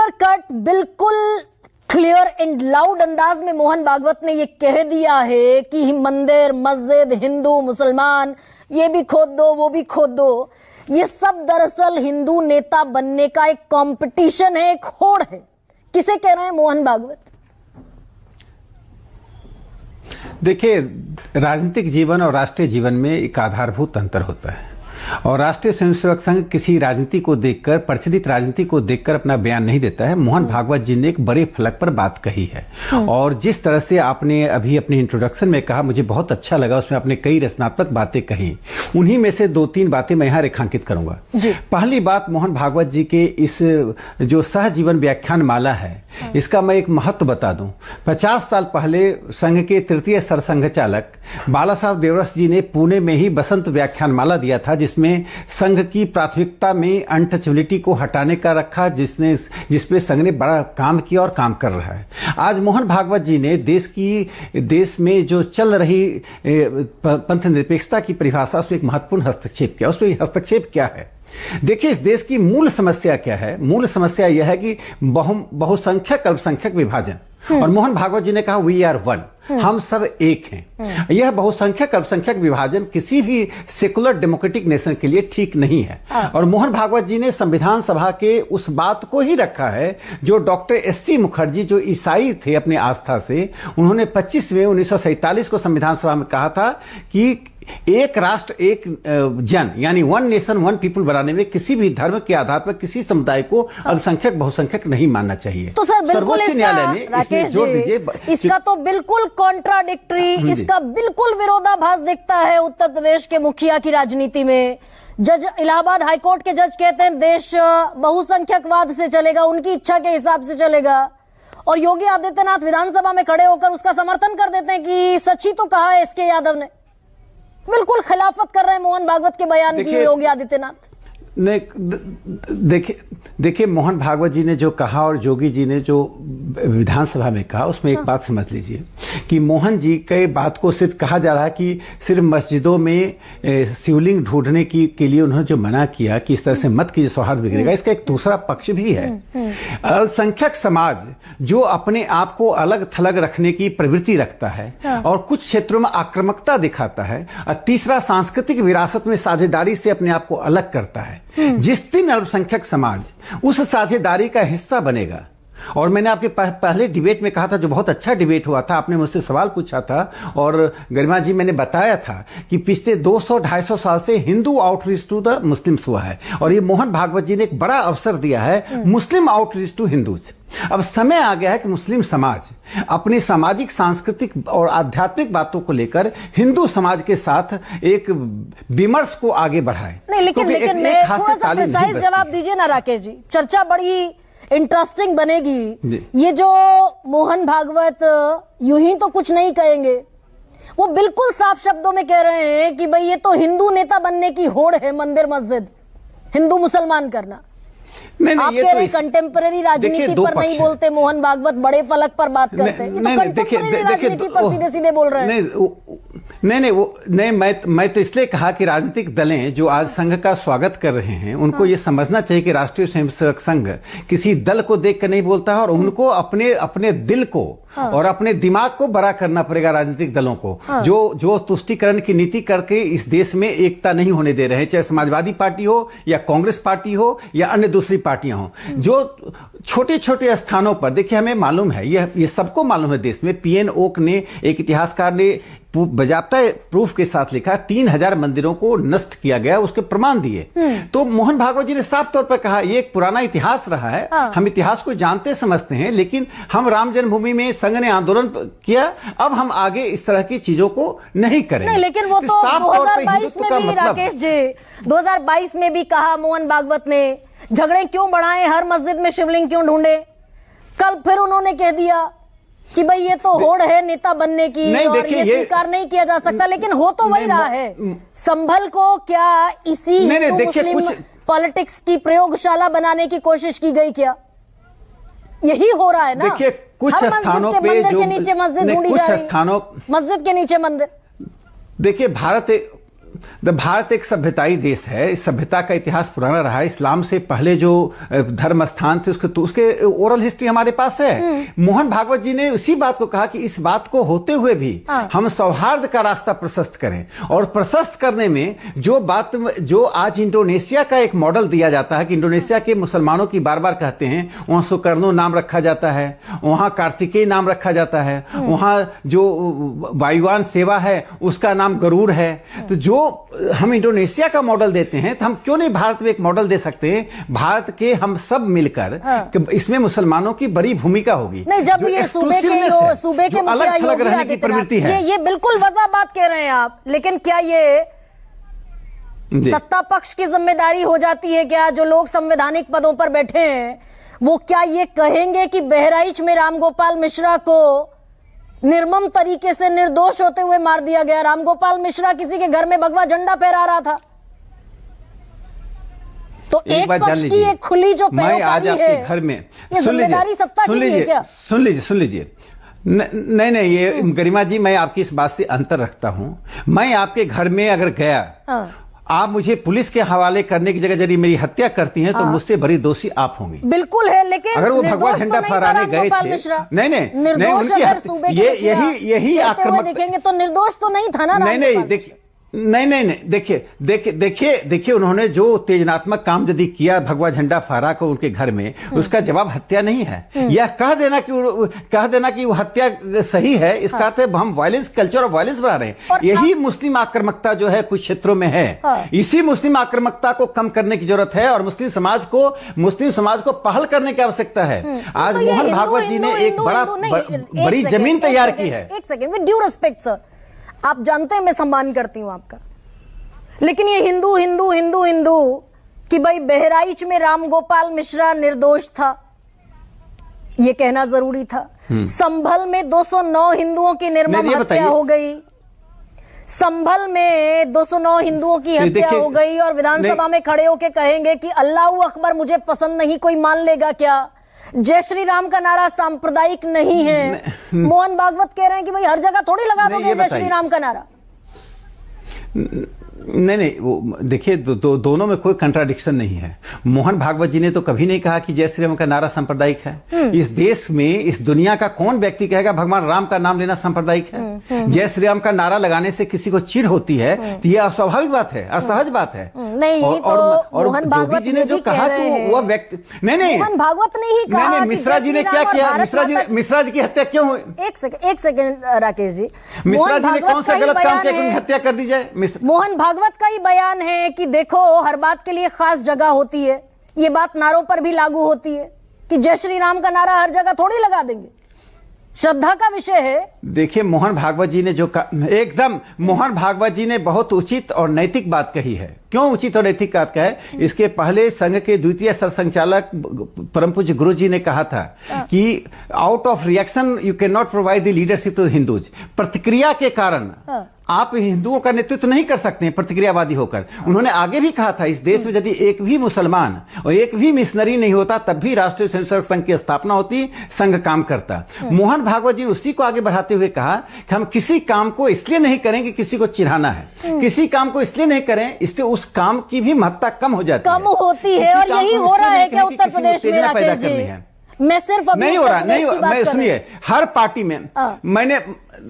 Clear cut, बिल्कुल clear and loud अंदाज में मोहन भागवत ने ये कह दिया है कि मंदिर, मस्जिद, हिंदू, मुसलमान, ये भी खोद दो, वो भी खोद दो। ये सब दरअसल हिंदू नेता बनने का एक कंपटीशन है, एक होड़ है। किसे कह रहे हैं मोहन भागवत? देखिए, राजनीतिक जीवन और राष्ट्रीय जीवन में एक आधारभूत अंतर होता है और राष्ट्रीय स्वयंसेवक संघ किसी राजनीति को देखकर, प्रचलित राजनीति को देखकर अपना बयान नहीं देता है। मोहन भागवत जी ने एक बड़े फलक पर बात कही है और जिस तरह से आपने अभी अपने इंट्रोडक्शन में कहा, मुझे बहुत अच्छा लगा। उसमें आपने कई रचनात्मक बातें कही, उन्हीं में से 2-3 बातें मैं यहाँ रेखांकित करूंगा। पहली बात, मोहन भागवत जी के इस जो सहजीवन व्याख्यान माला है, इसका मैं एक महत्व बता दूं। 50 साल पहले संघ के तृतीय सरसंघ चालक बाला साहब देवरस जी ने पुणे में ही बसंत व्याख्यान माला दिया था, जिसमें संघ की प्राथमिकता में अनटचेबिलिटी को हटाने का रखा, जिसपे संघ ने बड़ा काम किया और काम कर रहा है। आज मोहन भागवत जी ने देश में जो चल रही पंथ निरपेक्षता की परिभाषा, उसमें एक महत्वपूर्ण हस्तक्षेप किया। उसमें हस्तक्षेप क्या है? देखिए, इस देश की मूल समस्या क्या है? मूल समस्या यह है कि बहुसंख्यक अल्पसंख्यक विभाजन, और मोहन भागवत जी ने कहा वी आर वन, हम सब एक हैं। यह बहुसंख्यक अल्पसंख्यक विभाजन किसी भी सेकुलर डेमोक्रेटिक नेशन के लिए ठीक नहीं है। और मोहन भागवत जी ने संविधान सभा के उस बात को ही रखा है जो डॉक्टर एस.सी. मुखर्जी, जो ईसाई थे अपने आस्था से, उन्होंने 25 मई 1947 को संविधान सभा में कहा था कि एक राष्ट्र एक जन, यानी वन नेशन वन पीपल बनाने में किसी भी धर्म के आधार पर किसी समुदाय को अल्पसंख्यक बहुसंख्यक नहीं मानना चाहिए। तो सर बिल्कुल न्यायालय ने राकेश जी, इसका तो बिल्कुल कॉन्ट्राडिक्टरी, इसका बिल्कुल विरोधाभास दिखता है उत्तर प्रदेश के मुखिया की राजनीति में। जज, इलाहाबाद हाईकोर्ट के जज कहते हैं देश बहुसंख्यकवाद से चलेगा, उनकी इच्छा के हिसाब से चलेगा, और योगी आदित्यनाथ विधानसभा में खड़े होकर उसका समर्थन कर देते हैं कि सच ही तो कहा है एसके यादव ने। बिल्कुल खिलाफत कर रहे हैं मोहन भागवत के बयान की योगी आदित्यनाथ। देखिए, मोहन भागवत जी ने जो कहा और योगी जी ने जो विधानसभा में कहा, उसमें एक बात समझ लीजिए कि मोहन जी के बात को सिर्फ कहा जा रहा है कि सिर्फ मस्जिदों में शिवलिंग ढूंढने के लिए उन्होंने जो मना किया कि इस तरह से मत कीजिए, सौहार्द बिगड़ेगा। इसका एक दूसरा पक्ष भी है। अल्पसंख्यक समाज जो अपने आप को अलग थलग रखने की प्रवृत्ति रखता है और कुछ क्षेत्रों में आक्रामकता दिखाता है, और तीसरा सांस्कृतिक विरासत में साझेदारी से अपने आप को अलग करता है। जिस दिन अल्पसंख्यक समाज उस साझेदारी का हिस्सा बनेगा, और मैंने आपके पहले डिबेट में कहा था, जो बहुत अच्छा डिबेट हुआ था, आपने मुझसे सवाल पूछा था और गरिमा जी मैंने बताया था कि पिछले 200-250 साल से Hindu outreach to the Muslims हुआ है, और ये मोहन भागवत जी ने एक बड़ा अवसर दिया है मुस्लिम आउटरीच टू हिंदूज। अब समय आ गया है कि मुस्लिम समाज अपनी सामाजिक, सांस्कृतिक और आध्यात्मिक बातों को लेकर हिंदू समाज के साथ एक विमर्श को आगे बढ़ाए। नहीं, लेकिन मैं थोड़ा सा प्रिसाइज जवाब दीजिए ना राकेश जी, चर्चा बड़ी इंटरेस्टिंग बनेगी। ये जो मोहन भागवत यूं ही तो कुछ नहीं कहेंगे, वो बिल्कुल साफ शब्दों में कह रहे हैं कि भाई ये तो हिंदू नेता बनने की होड़ है, मंदिर मस्जिद हिंदू मुसलमान करना। नहीं, आप कह रहे कंटेम्परेरी राजनीति पर नहीं बोलते मोहन भागवत, बड़े फलक पर बात करते हैं। ये तो कंटेम्परेरी राजनीति पर सीधे सीधे बोल रहे हैं। नहीं, मैं तो इसलिए कहा कि राजनीतिक दलें जो आज संघ का स्वागत कर रहे हैं, उनको ये समझना चाहिए कि राष्ट्रीय स्वयंसेवक संघ किसी दल को देखकर नहीं बोलता है, और उनको अपने दिल को और अपने दिमाग को बड़ा करना पड़ेगा। राजनीतिक दलों को जो तुष्टीकरण की नीति करके इस देश में एकता नहीं होने दे रहे हैं, चाहे समाजवादी पार्टी हो या कांग्रेस पार्टी हो या अन्य दूसरी पार्टियां हो, जो छोटे छोटे स्थानों पर, देखिए हमें मालूम है, ये सबको मालूम है, देश में पीएन ओक ने, एक इतिहासकार ने बजाबता प्रूफ के साथ लिखा, 3000 मंदिरों को नष्ट किया गया, उसके प्रमाण दिए। तो मोहन भागवत जी ने साफ तौर पर कहा ये एक पुराना इतिहास रहा है, हम इतिहास को जानते समझते हैं, लेकिन हम राम जन्मभूमि में संघ ने आंदोलन किया, अब हम आगे इस तरह की चीजों को नहीं करेंगे। नहीं, लेकिन वो तो 2022 में भी राकेश जी, 2022 में भी कहा मोहन भागवत ने, झगड़े क्यों बढ़ाएं, हर मस्जिद में शिवलिंग क्यों ढूंढे। कल फिर उन्होंने कह दिया कि भाई ये तो होड़ है नेता बनने की, और ये स्वीकार नहीं किया जा सकता, लेकिन हो तो वही रहा है। संभल को क्या इसी हिंदू मुस्लिम पॉलिटिक्स की प्रयोगशाला बनाने की कोशिश की गई क्या? यही हो रहा है ना। देखिए, कुछ स्थानों पे मंदिर के नीचे मस्जिद ढूंढी जा रही है, मस्जिद के नीचे मंदिर। देखिए, भारत एक सभ्यताई देश है। इस सभ्यता का इतिहास पुराना रहा है। इस्लाम से पहले जो धर्म स्थान थे उसके ओरल हिस्ट्री हमारे पास है। मोहन भागवत जी ने उसी बात को कहा कि इस बात को होते हुए भी हम सौहार्द का रास्ता प्रशस्त करें, और प्रशस्त करने में जो आज इंडोनेशिया का एक मॉडल दिया जाता है कि इंडोनेशिया के मुसलमानों की बार बार कहते हैं, वहां सुकर्णो नाम रखा जाता है, वहां कार्तिकेय नाम रखा जाता है, वहां जो वायुयान सेवा है उसका नाम गरुड़ है। तो जो हम इंडोनेशिया का मॉडल देते हैं, तो हम क्यों नहीं भारत में एक मॉडल दे सकते हैं? भारत के हम सब मिलकर इसमें मुसलमानों की बड़ी भूमिका होगी। नहीं, जब ये सूबे के अलग थलग रहने की प्रवृत्ति है, ये बिल्कुल वजह बात कह रहे हैं आप, लेकिन क्या ये सत्ता पक्ष की जिम्मेदारी हो जाती है क्या? जो लोग संवैधानिक पदों पर बैठे हैं वो क्या ये कहेंगे कि बहराइच में रामगोपाल मिश्रा को निर्मम तरीके से निर्दोष होते हुए मार दिया गया? रामगोपाल मिश्रा किसी के घर में भगवा झंडा फहरा रहा था। तो एक पक्ष की एक खुली जो पैरोकारी है, घर में ये जिम्मेदारी सत्ता की है क्या? सुन लीजिए। नहीं, ये गरिमा जी, मैं आपकी इस बात से अंतर रखता हूं। मैं आपके घर में अगर गया, आप मुझे पुलिस के हवाले करने की जगह यदि मेरी हत्या करती हैं, तो मुझसे बड़ी दोषी आप होंगी। बिल्कुल है, लेकिन अगर वो भगवा झंडा फहराने गए थे, नहीं, यही आक्रमक देखेंगे तो निर्दोष तो नहीं था ना? नहीं, देखिए उन्होंने जो उत्तेजनात्मक काम यदि किया, भगवा झंडा फहरा को उनके घर में, उसका जवाब हत्या नहीं है। यह कह देना कि वो हत्या सही है, इसका अर्थ है हम वायलेंस, कल्चर ऑफ वायलेंस बढ़ा रहे हैं। यही मुस्लिम आक्रामकता जो है कुछ क्षेत्रों में है। इसी मुस्लिम आक्रामकता को कम करने की जरूरत है, और मुस्लिम समाज को पहल करने की आवश्यकता है। आज मोहन भागवत जी ने एक बड़ी जमीन तैयार की है। एक second, with due respect sir, आप जानते हैं मैं सम्मान करती हूं आपका, लेकिन ये हिंदू कि भाई बहराइच में रामगोपाल मिश्रा निर्दोष था, ये कहना जरूरी था। संभल में 209 हिंदुओं की निर्मम हत्या हो गई। संभल में 209 हिंदुओं की हत्या हो गई, और विधानसभा में खड़े होकर कहेंगे कि अल्लाह अकबर मुझे पसंद नहीं, कोई मान लेगा क्या? जय श्री राम का नारा सांप्रदायिक नहीं है। मोहन भागवत कह रहे हैं कि भाई हर जगह थोड़ी लगा दोगे जय श्री राम का नारा। नहीं, वो देखिए, दोनों में कोई कंट्राडिक्शन नहीं है। मोहन भागवत जी ने तो कभी नहीं कहा कि जय श्री राम का नारा सांप्रदायिक है। इस देश में, इस दुनिया का कौन व्यक्ति कहेगा भगवान राम का नाम लेना सांप्रदायिक है? जय श्री राम का नारा लगाने से किसी को चिढ़ होती है, तो यह अस्वाभाविक बात है, असहज बात है। नहीं, और मोहन भागवत जी ने जो कहा कि वो व्यक्ति, नहीं, मोहन भागवत ने ही कहा। मिश्रा जी ने क्या किया? मिश्रा जी की हत्या क्यों हुई? एक सेकेंड राकेश जी, मिश्रा जी ने कौन सा गलत काम किया कि हत्या कर दी जाए? मोहन भागवत का ही बयान है कि देखो, हर बात के लिए खास जगह होती है। ये बात नारों पर भी लागू होती है कि जय श्री राम का नारा हर जगह थोड़ी लगा देंगे, श्रद्धा का विषय है। देखिए, मोहन भागवत जी ने जो एकदम मोहन भागवत जी ने बहुत उचित और नैतिक बात कही है। क्यों उचित और नैतिक बात का है? इसके पहले संघ के द्वितीय सरसंचालक परम पूज्य गुरु जी ने कहा था कि out of reaction you can not provide the leadership to Hindus. प्रतिक्रिया के कारण आप हिंदुओं का नेतृत्व नहीं कर सकते हैं प्रतिक्रियावादी होकर। उन्होंने आगे भी कहा था, इस देश में यदि एक भी मुसलमान और एक भी मिशनरी नहीं होता, तब भी राष्ट्रीय स्वयंसेवक संघ की स्थापना होती, संघ काम करता। मोहन भागवत जी उसी को आगे बढ़ाते हुए कहा कि हम किसी काम को इसलिए नहीं करेंगे किसी को चिढ़ाना है, किसी काम को इसलिए नहीं करें इससे उस काम की भी महत्ता कम हो जाती है, कम होती है। और यही हो रहा है क्या उत्तर प्रदेश में राकेश जी? मैं सिर्फ नहीं हो रहा, नहीं, सुनिए, हर पार्टी में मैंने,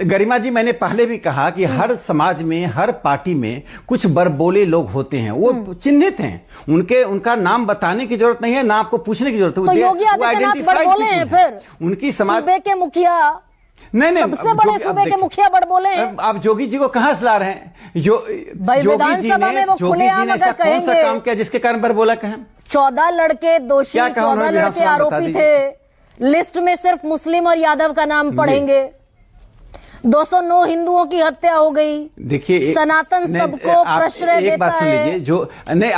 गरिमा जी, मैंने पहले भी कहा कि हर समाज में, हर पार्टी में कुछ बड़बोले लोग होते हैं, वो चिन्हित हैं। उनका नाम बताने की जरूरत नहीं है, ना आपको पूछने की जरूरत है। तो योगी आदित्यनाथ बड़बोले हैं फिर? उनकी समाज सूबे के मुखिया, नहीं, सबसे बड़े सूबे के मुखिया बड़बोले हैं। आप जोगी जी को कहां से ला रहे हैं? विधानसभा में वो खुलेआम अगर कहेंगे, कौन सा काम किया जिसके कारण बड़बोला कहें? 14 लड़के दोषी, 14 लड़के आरोपी थे। लिस्ट में सिर्फ मुस्लिम और यादव का नाम पढ़ेंगे। 209 हिंदुओं की हत्या हो गई। देखिए, सनातन सबको प्रश्रय देता है। एक बात सुन लीजिए, जो नहीं,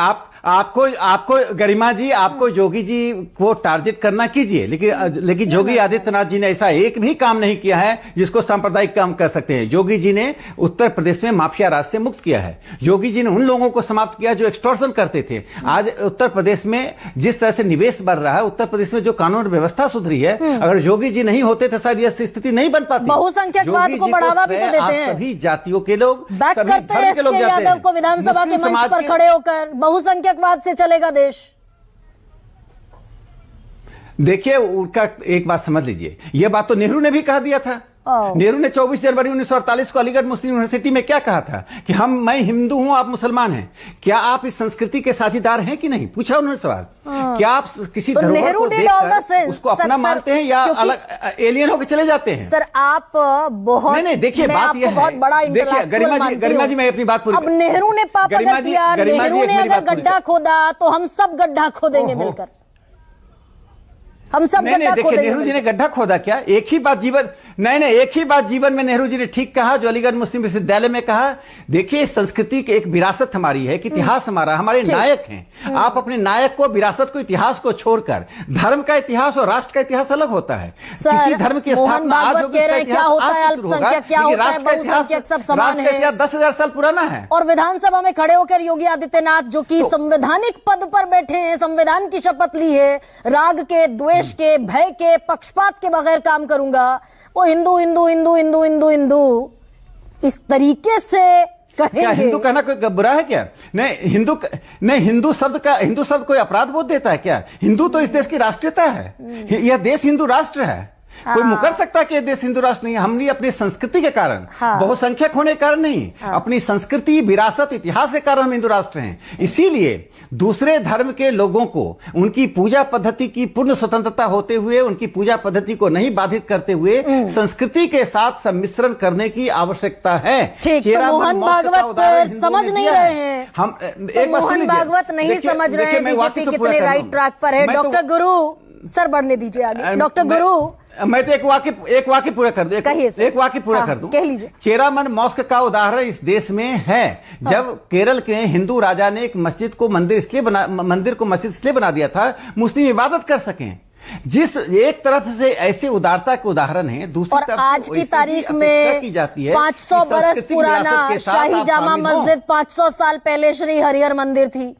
आपको गरिमा जी, आपको योगी जी को टारगेट करना कीजिए, लेकिन योगी आदित्यनाथ जी ने ऐसा एक भी काम नहीं किया है जिसको सांप्रदायिक काम कर सकते हैं। योगी जी ने उत्तर प्रदेश में माफिया राज से मुक्त किया है। योगी जी ने उन लोगों को समाप्त किया जो एक्सटॉर्शन करते थे। आज उत्तर प्रदेश में जिस तरह से निवेश बढ़ रहा है, उत्तर प्रदेश में जो कानून व्यवस्था सुधरी है, अगर योगी जी नहीं होते तो शायद यह स्थिति नहीं बन पाती। बहुसंख्यकवाद को बढ़ावा भी तो देते हैं, सभी जातियों के लोग, बैक करते हैं एसके यादव को विधानसभा के मंच पर खड़े होकर। बहुसंख्यकवाद से चलेगा देश। देखिए, उनका एक बात समझ लीजिए, यह बात तो नेहरू ने भी कहा दिया था। नेहरू ने 24 जनवरी 1948 को अलीगढ़ मुस्लिम यूनिवर्सिटी में क्या कहा था कि मैं हिंदू हूं, आप मुसलमान हैं, क्या आप इस संस्कृति के साझेदार हैं कि नहीं? पूछा उन्होंने सवाल। क्या आप किसी तो धरोहर को देखकर उसको अपना मानते हैं या अलग एलियन होकर चले जाते हैं? सर आप बहुत नहीं, देखिए बात यह है, बहुत बड़ा देखिए गरिमा जी मैं अपनी बात पूरी। अब नेहरू ने पाप अगर किया, नेहरू ने अगर गड्ढा खोदा तो हम सब गड्ढा खोदेंगे मिलकर। हम सब नहीं, देखिए नेहरू जी ने गड्ढा खोदा क्या? एक ही बात जीवन में नेहरू जी ने ठीक कहा, जो अलीगढ़ मुस्लिम विश्वविद्यालय में कहा। देखिए, संस्कृति की एक विरासत हमारी है कि इतिहास हमारा, हमारे नायक हैं। आप अपने नायक को, विरासत को, इतिहास को छोड़कर धर्म का इतिहास और राष्ट्र का इतिहास अलग होता है। किसी धर्म की स्थापना आज होगी, उसका इतिहास आज से शुरू होगा, लेकिन राष्ट्र का इतिहास 10,000 साल पुराना है। और विधानसभा में खड़े होकर योगी आदित्यनाथ, जो कि संवैधानिक पद पर बैठे हैं, संविधान की शपथ ली है, राग के, द्वेष के, भय के, पक्षपात के बगैर काम करूंगा, वो हिंदू हिंदू हिंदू हिंदू हिंदू हिंदू इस तरीके से कहेंगे। क्या हिंदू कहना कोई बुरा है क्या? नहीं, हिंदू शब्द कोई अपराध बोध देता है क्या? हिंदू तो इस देश की राष्ट्रीयता है। यह देश हिंदू राष्ट्र है। कोई मुकर सकता है कि देश हिंदू राष्ट्र नहीं है? हमने अपनी संस्कृति के कारण, बहुसंख्यक होने के कारण नहीं, अपनी संस्कृति, विरासत, इतिहास के कारण हम हिंदू राष्ट्र हैं। इसीलिए दूसरे धर्म के लोगों को उनकी पूजा पद्धति की पूर्ण स्वतंत्रता होते हुए, उनकी पूजा पद्धति को नहीं बाधित करते हुए, संस्कृति के साथ सम्मिश्रण करने की आवश्यकता है। मोहन भागवत समझ नहीं रहे हैं। हम मोहन भागवत नहीं समझ रहे हैं बीजेपी कितने राइट ट्रैक पर है। डॉक्टर गुरु सर बढ़ने दीजिए आगे। डॉक्टर गुरु, मैं तो एक वाक्य पूरा कर दूं, एक वाक्य पूरा कर दूं। कह लीजिए। चेरामन मॉस्क का उदाहरण इस देश में है। जब केरल के हिंदू राजा ने एक मंदिर को मस्जिद इसलिए बना दिया था, मुस्लिम इबादत कर सकें। जिस एक तरफ से ऐसे उदारता के उदाहरण है, दूसरी तरफ आज की तारीख में की जाती है 500 बरस पुराना शाही जामा मस्जिद 500 साल पहले श्री हरिहर मंदिर थी।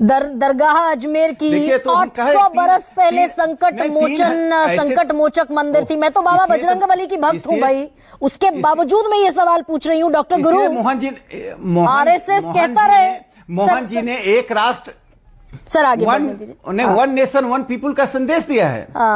दरगाह अजमेर की 800 बरस पहले संकट मोचक मंदिर थी। मैं तो बाबा बजरंगबली की भक्त हूँ भाई, उसके बावजूद मैं ये सवाल पूछ रही हूँ। डॉक्टर गुरु, आरएसएस कहता रहे, मोहन जी ने एक राष्ट्र, सर आगे बढ़ने दीजिए, वन नेशन वन पीपुल का संदेश दिया है।